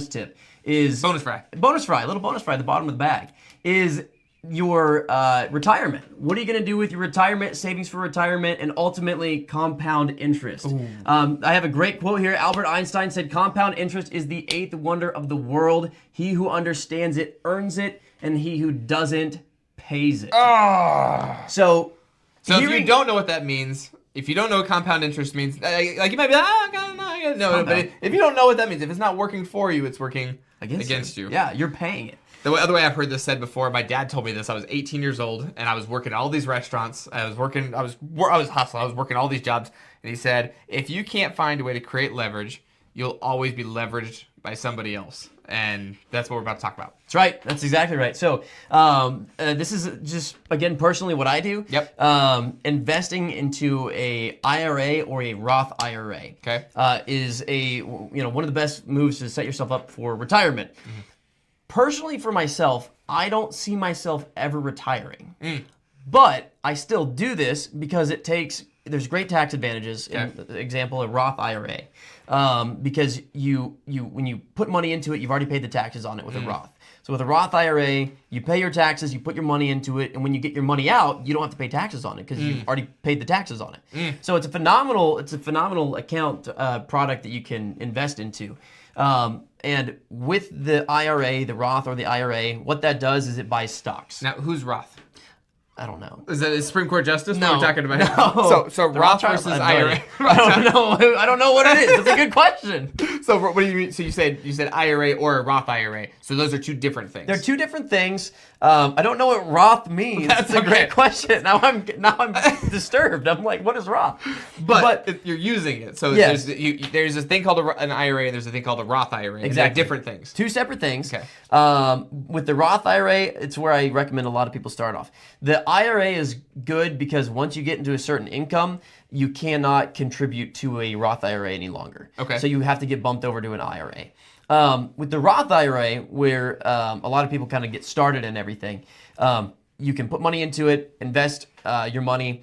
tip is bonus fry, a little bonus fry at the bottom of the bag is your retirement. What are you going to do with your retirement, savings for retirement, and ultimately compound interest? I have a great quote here. Albert Einstein said, "Compound interest is the eighth wonder of the world. He who understands it earns it, and he who doesn't pays it." So if you don't know what that means, if you don't know what compound interest means, like you might be like, I don't know. But if you don't know what that means, if it's not working for you, it's working against you. Yeah, you're paying it. The other way I've heard this said before, my dad told me this. I was 18 years old, and I was working at all these restaurants. I was hustling. I was working all these jobs, and he said, if you can't find a way to create leverage, you'll always be leveraged by somebody else. And that's what we're about to talk about. That's right. That's exactly right. So this is just, again, personally what I do. Yep. Investing into a IRA or a Roth IRA is one of the best moves to set yourself up for retirement. Mm-hmm. Personally, for myself, I don't see myself ever retiring. But I still do this because there's great tax advantages. In example, a Roth IRA. Because when you put money into it, you've already paid the taxes on it with a Roth. So with a Roth IRA, you pay your taxes, you put your money into it, and when you get your money out, you don't have to pay taxes on it because you've already paid the taxes on it. So it's a phenomenal account product that you can invest into. And with the IRA, the Roth or the IRA, what that does is it buys stocks. Now, who's Roth? I don't know. Is that a Supreme Court justice? No. What we're talking about? No. So Roth versus IRA. I don't know what it is. It's a good question. So what do you mean? So you said IRA or a Roth IRA. So those are two different things. They're two different things. I don't know what Roth means. That's a great question. Now I'm disturbed. I'm like, what is Roth? But you're using it. So there's a thing called an IRA and there's a thing called a Roth IRA. Exactly. They're different things. Two separate things. Okay. With the Roth IRA, it's where I recommend a lot of people start off. The IRA is good because once you get into a certain income, you cannot contribute to a Roth IRA any longer. Okay. So you have to get bumped over to an IRA. With the Roth IRA, where a lot of people kind of get started and everything, you can put money into it, invest your money,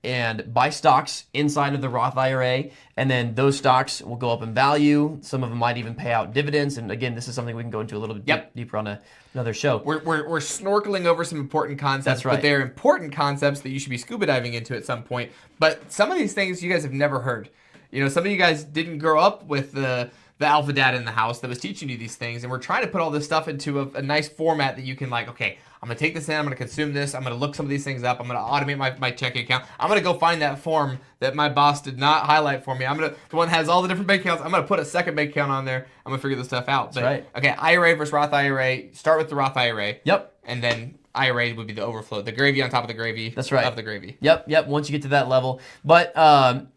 and buy stocks inside of the Roth IRA, and then those stocks will go up in value. Some of them might even pay out dividends. And again, this is something we can go into a little bit deeper on another show. We're snorkeling over some important concepts, That's right. But they're important concepts that you should be scuba diving into at some point. But some of these things you guys have never heard. Some of you guys didn't grow up with the alpha dad in the house that was teaching you these things, and we're trying to put all this stuff into a nice format that you can okay, I'm going to take this in, I'm going to consume this, I'm going to look some of these things up, I'm going to automate my checking account, I'm going to go find that form that my boss did not highlight for me, the one that has all the different bank accounts, I'm going to put a second bank account on there, I'm going to figure this stuff out. That's right. Okay, IRA versus Roth IRA, start with the Roth IRA. Yep. And then IRA would be the overflow, the gravy on top of the gravy. That's right. Of the gravy. Yep, once you get to that level. But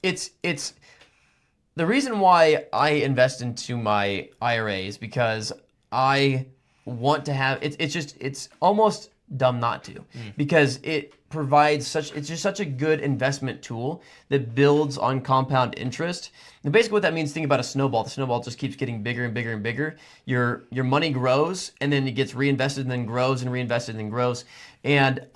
it's the reason why I invest into my IRA is because I want to have it's almost dumb not to, because it provides it's just such a good investment tool that builds on compound interest. And basically what that means, think about a snowball. The snowball just keeps getting bigger and bigger and bigger. Your money grows, and then it gets reinvested and then grows and reinvested and then grows. And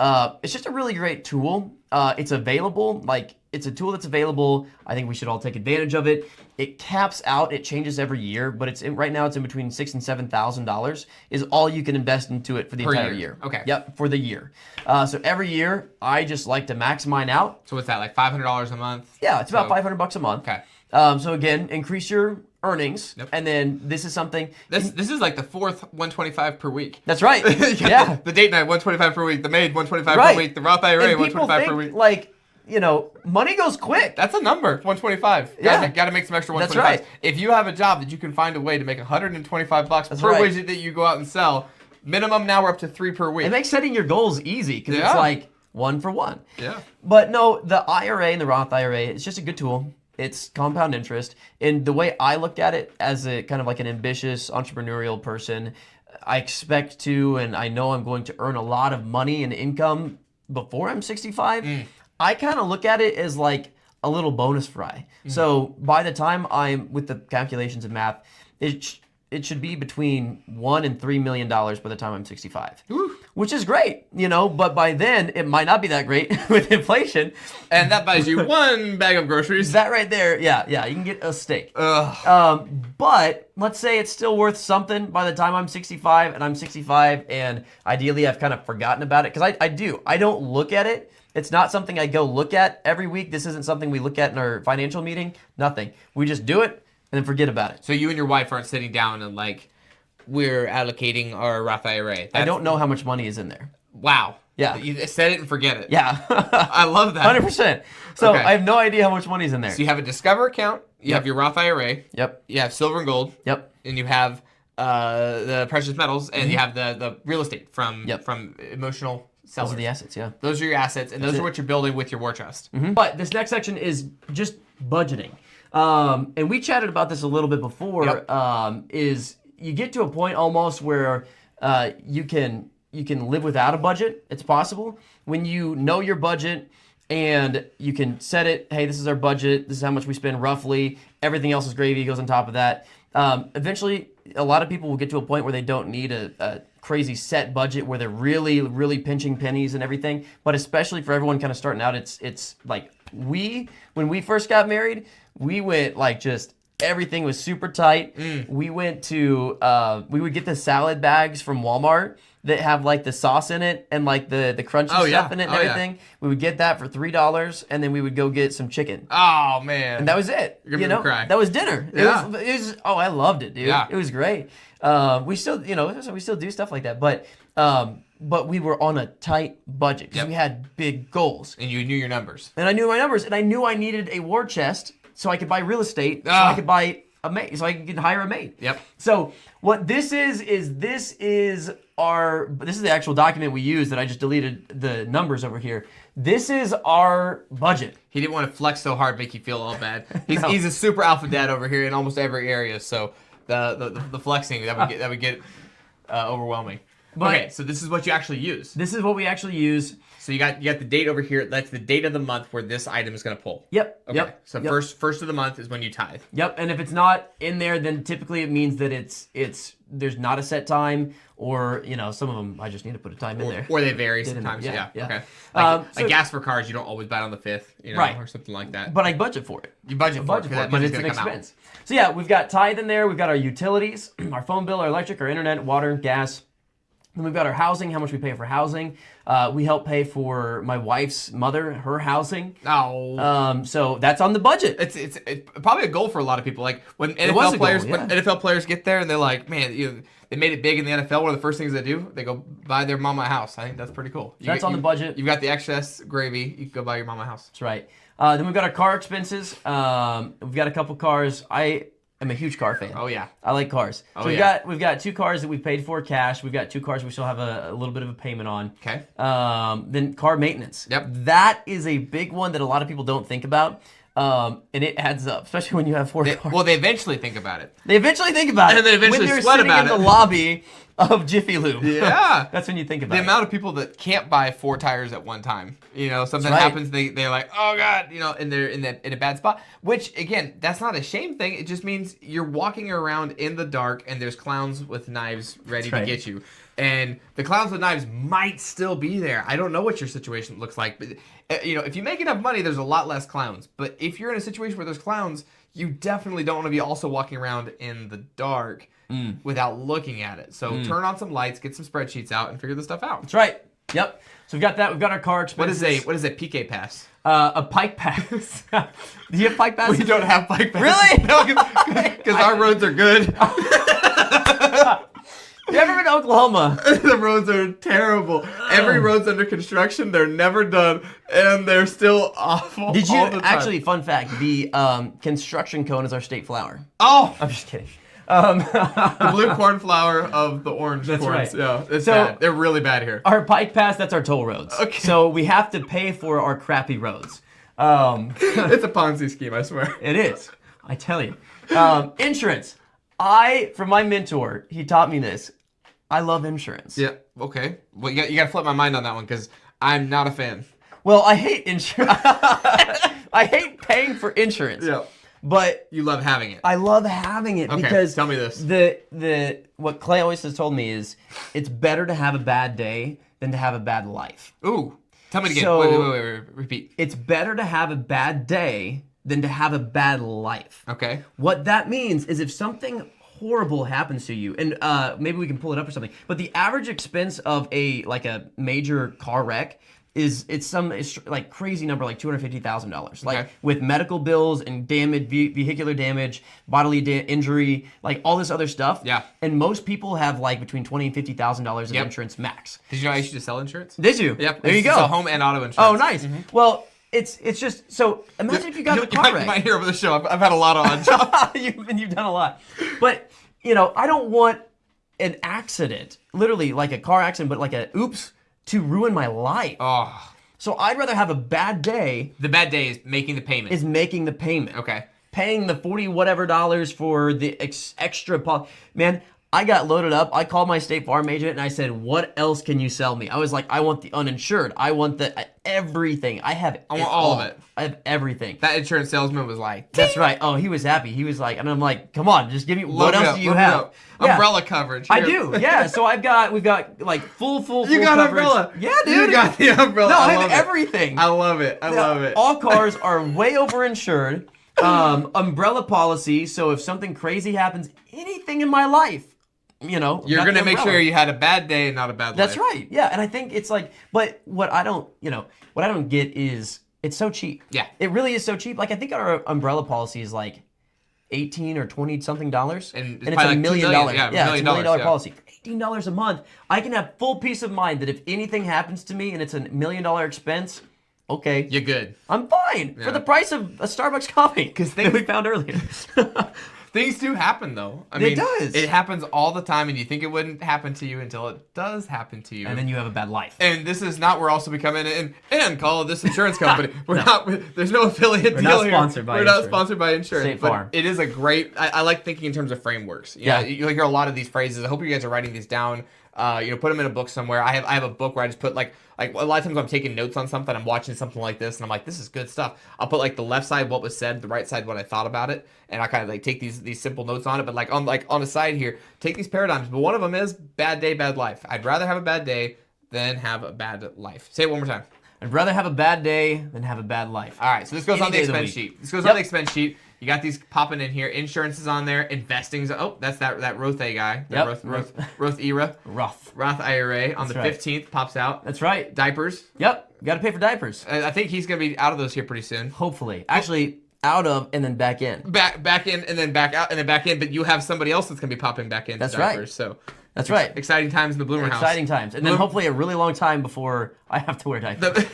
it's just a really great tool. It's available, it's a tool that's available. I think we should all take advantage of it. It caps out, it changes every year, but right now it's in between $6,000 and $7,000 is all you can invest into it for the entire year. Okay. Yep, for the year. So every year, I just like to max mine out. So what's that, $500 a month? Yeah, it's about $500 a month. Okay. So again, increase your earnings, and then this is something. This is like the fourth 125 per week. That's right. Yeah. The date night 125 per week. The maid 125 per week. The Roth IRA 125 per week. Money goes quick. That's a number, 125. Yeah. Got to make some extra 125s. That's right. If you have a job that you can find a way to make $125 That's per right. widget that you go out and sell, minimum now we're up to 3 per week. It makes setting your goals easy because it's one for one. Yeah. But no, the IRA and the Roth IRA, it's just a good tool. It's compound interest. And the way I looked at it as a kind of like an ambitious entrepreneurial person, I expect to, and I know I'm going to earn a lot of money and income before I'm 65. I kind of look at it as like a little bonus fry. So by the time I'm with the calculations and math, it should be between $1 and $3 million by the time I'm 65. which is great, but by then it might not be that great with inflation. And that buys you one bag of groceries. That right there, yeah, you can get a steak. Ugh. But let's say it's still worth something by the time I'm 65, and ideally I've kind of forgotten about it, because I don't look at it. It's not something I go look at every week. This isn't something we look at in our financial meeting. Nothing. We just do it and then forget about it. So you and your wife aren't sitting down and like, we're allocating our Roth IRA. I don't know how much money is in there. Wow. Yeah. You set it and forget it. Yeah. I love that. 100%. So Okay. I have no idea how much money's in there. So you have a Discover account. You have your Roth IRA. Yep. You have silver and gold. Yep. And you have the precious metals, and you have the real estate from emotional sellers. Those are the assets, yeah. Those are your assets, and those are what you're building with your war chest. But this next section is just budgeting. And we chatted about this a little bit before. Yep. Is you get to a point almost where you can live without a budget. It's possible when you know your budget and you can set it. Hey, this is our budget. This is how much we spend roughly. Everything else is gravy. Goes on top of that. Eventually, a lot of people will get to a point where they don't need a crazy set budget where they're really, really pinching pennies and everything. But especially for everyone kind of starting out, it's like when we first got married, we went like just everything was super tight. We went to we would get the salad bags from Walmart that have like the sauce in it and like the crunchy stuff in it and everything. We would get that for $3, and then we would go get some chicken. Oh man! And that was it. You're gonna cry. That was dinner. Yeah. It was I loved it, dude. Yeah. It was great. We still we still do stuff like that, but we were on a tight budget because we had big goals. And you knew your numbers. And I knew my numbers, and I knew I needed a war chest so I could buy real estate, so I could buy a maid, so I could hire a maid. Yep. So what this is this is the actual document we use that I just deleted the numbers over here. This is our budget. He didn't want to flex so hard, make you feel all bad. He's a super alpha dad over here in almost every area, so the flexing that would get overwhelming. But okay, so this is what you actually use. This is what we actually use. So you got the date over here. That's the date of the month where this item is going to pull. Yep. Okay. Yep. So yep. first of the month is when you tithe. Yep. And if it's not in there, then typically it means that there's not a set time, or some of them I just need to put a time in there. Or they vary sometimes. Yeah. Okay. Like gas for cars, you don't always buy it on the 5th, right, or something like that. But I budget for it. You budget for it, but it's an expense. So yeah, we've got tithe in there. We've got our utilities, our phone bill, our electric, our internet, water, gas. Then we've got our housing, how much we pay for housing. We help pay for my wife's mother, her housing. Oh. So that's on the budget. It's probably a goal for a lot of people. Like when NFL players get there and they're like, man, they made it big in the NFL. One of the first things they do, they go buy their mama a house. I think that's pretty cool. That's on the budget. You've got the excess gravy. You can go buy your mama a house. That's right. Then we've got our car expenses. We've got a couple cars. I'm a huge car fan. Oh yeah, I like cars. Oh, so yeah. we've got 2 cars that we paid for cash. We've got 2 cars we still have a little bit of a payment on. Okay. Then car maintenance. Yep. That is a big one that a lot of people don't think about. And it adds up, especially when you have 4 cars. Well, they eventually think about it. They eventually think about it. And they eventually when you're sweat sitting about in it. the lobby of Jiffy Lube. Yeah. That's when you think about the it. amount of people that can't buy 4 tires at one time. Something right. happens, they're like, oh god, and they're in a bad spot. Which again, that's not a shame thing. It just means you're walking around in the dark and there's clowns with knives ready to get you. And the clowns with knives might still be there. I don't know what your situation looks like, but if you make enough money, there's a lot less clowns. But if you're in a situation where there's clowns, you definitely don't want to be also walking around in the dark without looking at it. So turn on some lights, get some spreadsheets out, and figure this stuff out. That's right. Yep. So we've got that. We've got our car expenses. What is a PK pass? A pike pass. Do you have pike passes? We don't have bike passes. Really? No, because our roads are good. You ever been to Oklahoma? The roads are terrible. Every road's under construction. They're never done, and they're still awful. Did you all the time. actually? Fun fact: the construction cone is our state flower. Oh, I'm just kidding. the blue cornflower of the orange corns. Right. Yeah, it's bad. They're really bad here. Our pike pass, that's our toll roads. Okay. So we have to pay for our crappy roads. It's a Ponzi scheme, I swear. It is. I tell you. Insurance. From my mentor, he taught me this. I love insurance. Yeah. Okay. Well, you got to flip my mind on that one because I'm not a fan. Well, I hate insurance. I hate paying for insurance. Yeah. But you love having it. I love having it because tell me this. What Clay always has told me is it's better to have a bad day than to have a bad life. Ooh. Tell me again. So- Wait. Repeat. It's better to have a bad day than to have a bad life. Okay. What that means is if something horrible happens to you, and maybe we can pull it up or something, but the average expense of a major car wreck is it's like crazy number, like $250,000, like Okay. with medical bills and damage, vehicular damage, bodily injury, like all this other stuff. Yeah. And most people have like between $20,000 and $50,000 of Yep. insurance max. Did you know I used to sell insurance? Did you? Yep. There I you used to go. sell home and auto insurance. Oh, nice. Well, it's just so imagine if you got in a car wreck. You might hear over the show. I've had a lot on. You've done a lot. But, I don't want an accident, literally like a car accident, but like a oops, to ruin my life. Oh. So I'd rather have a bad day The bad day is making the payment. is making the payment. Okay. Paying the 40 whatever dollars for the extra. Man, I got loaded up. I called my State Farm agent and I said, what else can you sell me? I was like, I want the uninsured. I want the everything. I want all of it. I have everything. That insurance salesman was like, That's right. Oh, he was happy. He was like, and I'm like, come on, just give me, what else do you load me have? up. Yeah. Umbrella coverage. I Here. do, yeah. So we've got like full You got coverage. umbrella. Yeah, dude. You got the umbrella. No, I love have it. everything. I love it. I love it. All cars are way overinsured. Umbrella policy. So if something crazy happens, anything in my life, You're got gonna the make umbrella. sure you had a bad day and not a bad life. That's right. Yeah, and I think it's like, but what I don't get is it's so cheap. Yeah. It really is so cheap. Like I think our umbrella policy is like $18 or $20 something, And it's it's probably a like $2 $1 million. million. Yeah, Yeah, it's a $1 million yeah. policy for $18 a month. I can have full peace of mind that if anything happens to me and it's a $1 million expense, okay, You're good. I'm fine for the price of a Starbucks coffee that we found earlier. Things do happen though. I It mean, does. It happens all the time, and you think it wouldn't happen to you until it does happen to you. And then you have a bad life. And this is not we're also becoming and call this insurance company. We're not. There's no affiliate We're deal not here. sponsored by We're not insurance. sponsored by insurance. State but Farm. it is a great. I like thinking in terms of frameworks. Yeah. You hear a lot of these phrases. I hope you guys are writing these down. Put them in a book somewhere. I have a book where I just put like a lot of times when I'm taking notes on something, I'm watching something like this, and I'm like, this is good stuff. I'll put like the left side what was said, the right side what I thought about it, and I kind of like take these simple notes on it. But like on the side here, take these paradigms. But one of them is bad day, bad life. I'd rather have a bad day than have a bad life. Say it one more time. I'd rather have a bad day than have a bad life. All right, so this goes Any on the day of the expense week. sheet. This goes Yep. on the expense sheet. You got these popping in here. Insurance is on there. Investing's that's that Roth guy. Yep. Roth ERA. Rough. Roth IRA on the right. 15th pops out. That's right. Diapers. Yep. You got to pay for diapers. I think he's gonna be out of those here pretty soon. Hopefully. Actually, out of and then back in. Back in and then back out and then back in, but you have somebody else that's gonna be popping back into That's diapers. right. So That's right. exciting times in the Blumer house. Exciting times. And then hopefully a really long time before I have to wear diapers.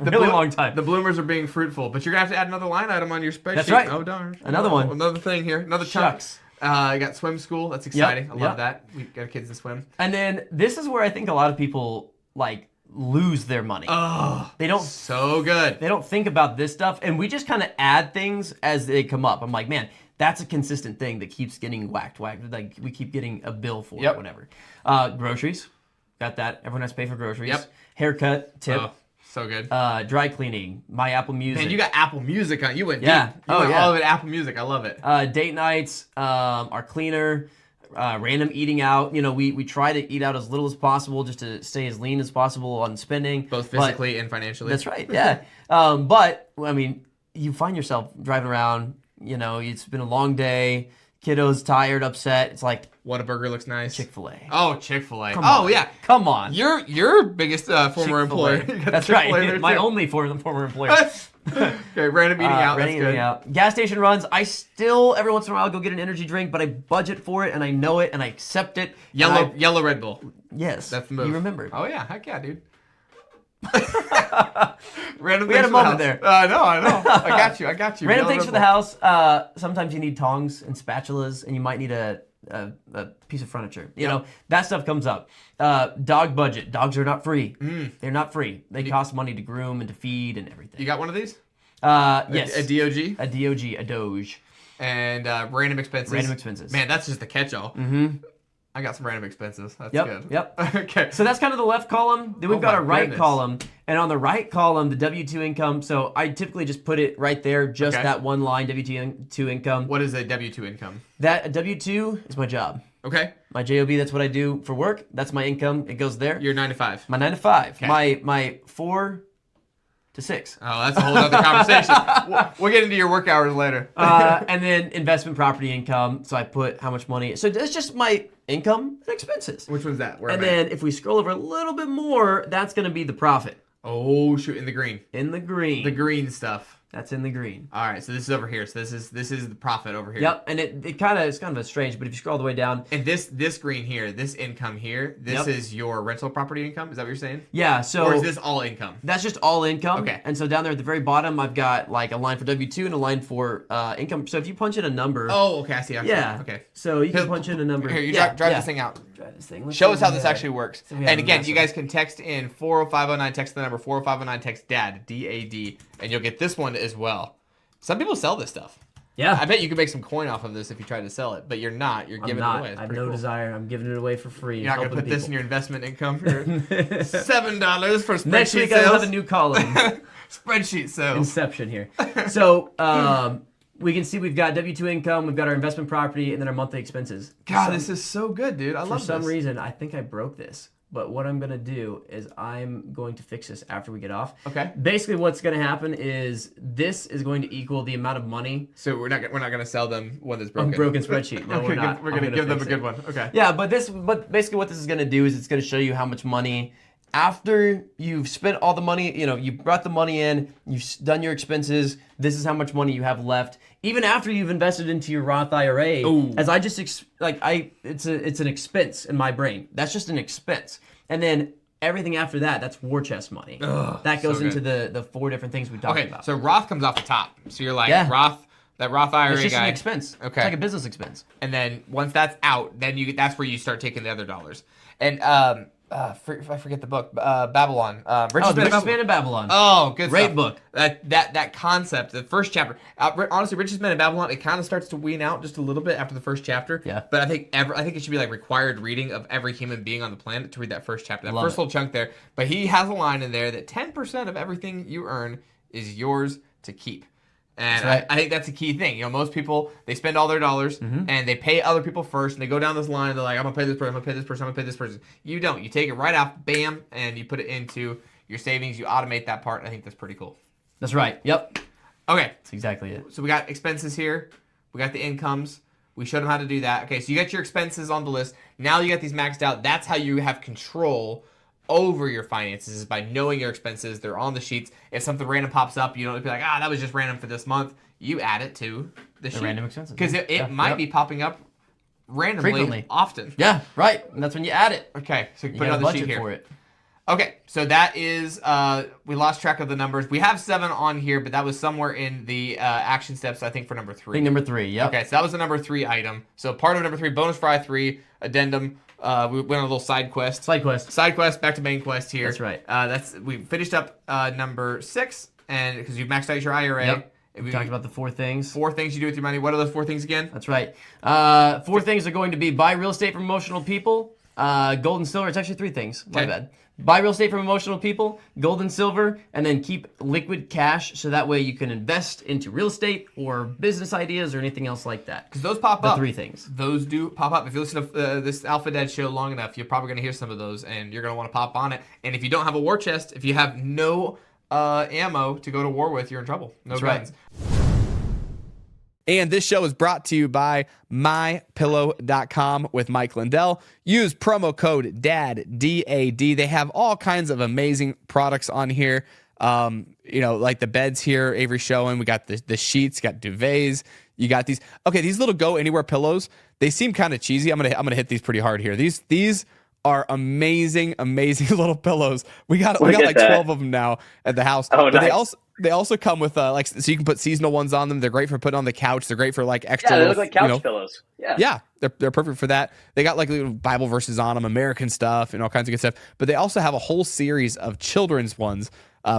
Really long time. The bloomers are being fruitful, but you're gonna have to add another line item on your spreadsheet. That's right. Oh darn. Another one. Another thing here. Another chunk. Shucks. I got swim school. That's exciting. I love yep. that. We got kids to swim. And then this is where I think a lot of people like lose their money. Oh, They don't so good. they don't think about this stuff, and we just kind of add things as they come up. I'm like, man, that's a consistent thing that keeps getting whacked. Like we keep getting a bill for Yep. it, whatever. Groceries, got that. Everyone has to pay for groceries. Yep. Haircut, tip. Oh, so good. Dry cleaning, my Apple Music. Man, you got Apple Music on. You went Yeah. deep. You went yeah. all of it Apple Music. I love it. Date nights, our cleaner, random eating out. We try to eat out as little as possible just to stay as lean as possible on spending. Both But- physically and financially. That's right. Yeah. But I mean, you find yourself driving around. It's been a long day. Kiddo's tired, upset. It's like Whataburger looks nice. Chick-fil-A. Oh, Chick-fil-A. Come Oh, on. yeah. Come on. Your biggest former Chick-fil-A. employer. You got That's Chick-fil-A right. there, My too. only former employer. Okay, random eating out. Running That's in good. and out. Gas station runs. I still every once in a while go get an energy drink, but I budget for it and I know it and I accept it. Yellow Red Bull. Yes. That's the move. You remember. Oh yeah, heck yeah, dude. We had a moment there. I know. I got you. Random Yellow things Red for the Bull. house. Sometimes you need tongs and spatulas, and you might need a piece of furniture. You know, that stuff comes up. Dog budget. Dogs are not free. They're not free. They cost money to groom and to feed and everything. You got one of these? Yes. A DOG? A DOG, a Doge. And random expenses. Random expenses. Man, that's just the catch-all. Mm-hmm. I got some random expenses. That's good. Yep. Okay. So that's kind of the left column. Then we've got my a right goodness. column. And on the right column, the W-2 income. So I typically just put it right there, just Okay. that one line, W-2 income. What is a W-2 income? That W-2 is my job. Okay. My job, that's what I do for work. That's my income. It goes there. Your 9 to 5. My 9 to 5. Okay. My 4 to 6. Oh, that's a whole other conversation. We'll get into your work hours later. And then investment property income. So I put how much money. So that's just my income and expenses. Which one's that? And then if we scroll over a little bit more, that's going to be the profit. Oh, shoot, in the green. In the green. The green stuff. That's in the green. All right, so this is over here. So this is the profit over here. Yep, and it's kind of a strange, but if you scroll all the way down. And this green here, this income here, this is your rental property income. Is that what you're saying? Yeah. So. Or is this all income? That's just all income. Okay. And so down there at the very bottom, I've got like a line for W-2 and a line for income. So if you punch in a number. Oh, okay. I see. Yeah. Okay. So you can punch in a number. Here, you drive this thing out. Drive this thing. Show us how this actually works. So and again, you guys can text in 40509, text the number 40509, text DAD, D-A-D, and you'll get this one as well. Some people sell this stuff. Yeah. I bet you could make some coin off of this if you tried to sell it, but you're not. You're giving it away. I have no desire. I'm giving it away for free. You're not going to put this in your investment income for $7 for spreadsheet Next week sales. I'll have a new column. Spreadsheet sales. Inception here. So we can see we've got W-2 income, we've got our investment property, and then our monthly expenses. God, this is so good, dude. I love this. For some reason, I think I broke this. But what I'm going to do is I'm going to fix this after we get off. Okay. Basically, what's going to happen is this is going to equal the amount of money. So we're not going to sell them one that's broken. A broken spreadsheet. No, we're not. We're going to give them a good one. Okay. Yeah, but basically what this is going to do is it's going to show you how much money after you've spent all the money, you brought the money in, you've done your expenses, this is how much money you have left. Even after you've invested into your Roth IRA, as I just it's an expense in my brain. That's just an expense. And then everything after that, that's war chest money. That goes into the 4 different things we talked about. Okay, so Roth comes off the top. So you're like Roth, that Roth IRA it's just guy. an expense. Okay. It's like a business expense. And then once that's out, then that's where you start taking the other dollars. And I forget the book, Babylon. Richest Man in Babylon. Oh, good Great stuff. book. That concept, the first chapter. Honestly, Richest Man in Babylon, it kind of starts to wean out just a little bit after the first chapter. Yeah. But I think it should be like required reading of every human being on the planet to read that first chapter. That first little chunk there. But he has a line in there that 10% of everything you earn is yours to keep. And right. I think that's a key thing. Most people, they spend all their dollars and they pay other people first, and they go down this line. They're like, I'm going to pay this person, I'm going to pay this person, I'm going to pay this person. You don't. You take it right off, bam, and you put it into your savings. You automate that part. I think that's pretty cool. That's right. Yep. Okay. That's exactly it. So we got expenses here. We got the incomes. We showed them how to do that. Okay, so you got your expenses on the list. Now you got these maxed out. That's how you have control over your finances, is by knowing your expenses. They're on the sheets. If something random pops up, you don't be like, that was just random for this month. You add it to the sheet. Random expenses. Because it might be popping up randomly, frequently, often. Yeah, right. And that's when you add it. Okay, so you You put it got on a the sheet budget here. for it. Okay, so that is, we lost track of the numbers. We have 7 on here, but that was somewhere in the action steps, I think, for number 3. I think number 3, yep. Okay, so that was the number 3 item. So part of number 3, bonus fry 3, addendum. We went on a little side quest. Side quest, back to main quest here. That's right. We finished up number 6, and because you've maxed out your IRA. Yep. We talked about the 4 things. 4 things you do with your money. What are those 4 things again? That's right. 4 things are going to be buy real estate from emotional people, gold and silver. It's actually 3 things. My bad. Buy real estate from emotional people, gold and silver, and then keep liquid cash so that way you can invest into real estate or business ideas or anything else like that. Because those pop up. The 3 things. Those do pop up. If you listen to this Alpha Dad show long enough, you're probably going to hear some of those, and you're going to want to pop on it. And if you don't have a war chest, if you have no ammo to go to war with, you're in trouble. No guns. Right. And this show is brought to you by MyPillow.com with Mike Lindell. Use promo code DAD, D-A-D. They have all kinds of amazing products on here. Like the beds here, Avery showing. We got the sheets, got duvets. You got these. Okay, these little Go Anywhere pillows, they seem kind of cheesy. I'm gonna hit these pretty hard here. These are amazing little pillows. We got like 12 of them now at the house. Oh, but nice. They also come with so you can put seasonal ones on them. They're great for putting on the couch. They're great for like extra. Yeah, they look like couch pillows. Yeah, they're perfect for that. They got like little Bible verses on them, American stuff, and all kinds of good stuff. But they also have a whole series of children's ones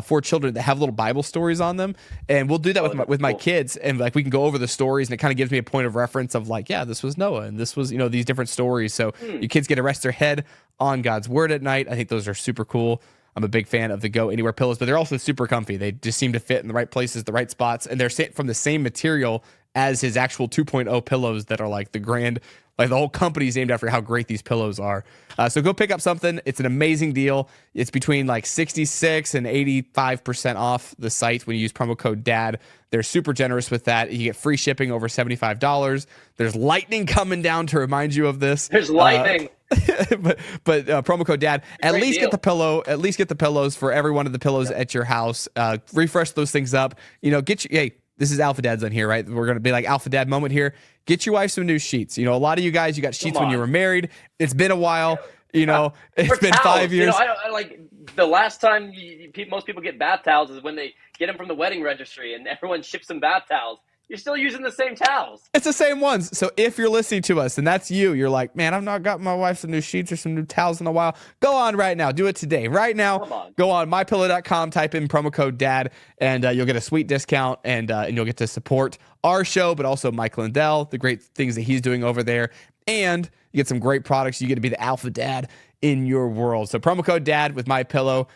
for children that have little Bible stories on them. And we'll do that with my kids, and like we can go over the stories, and it kind of gives me a point of reference of like, this was Noah, and this was these different stories. So your kids get to rest their head on God's word at night. I think those are super cool. I'm a big fan of the Go Anywhere pillows, but they're also super comfy. They just seem to fit in the right places, the right spots, and they're from the same material as his actual 2.0 pillows that are like the grand Like the whole company is named after how great these pillows are. So go pick up something. It's an amazing deal. It's between like 66 and 85% off the site when you use promo code DAD. They're super generous with that. You get free shipping over $75. There's lightning coming down to remind you of this. There's lightning. But promo code DAD. At least deal. get the pillow. At least get the pillows for every one of the pillows at your house. Refresh those things up. Hey, this is Alpha Dad's on here, right? We're going to be like Alpha Dad moment here. Get your wife some new sheets. A lot of you guys, you got sheets when you were married. It's been a while. It's been towels, 5 years. I like the last time most people get bath towels is when they get them from the wedding registry and everyone ships them bath towels. You're still using the same towels. It's the same ones. So if you're listening to us and that's you, you're like, man, I've not got my wife some new sheets or some new towels in a while. Go on right now. Do it today. Right now. Go on mypillow.com, type in promo code DAD, and you'll get a sweet discount and you'll get to support our show, but also Mike Lindell, the great things that he's doing over there. And you get some great products. You get to be the Alpha Dad in your world. So promo code DAD with MyPillow.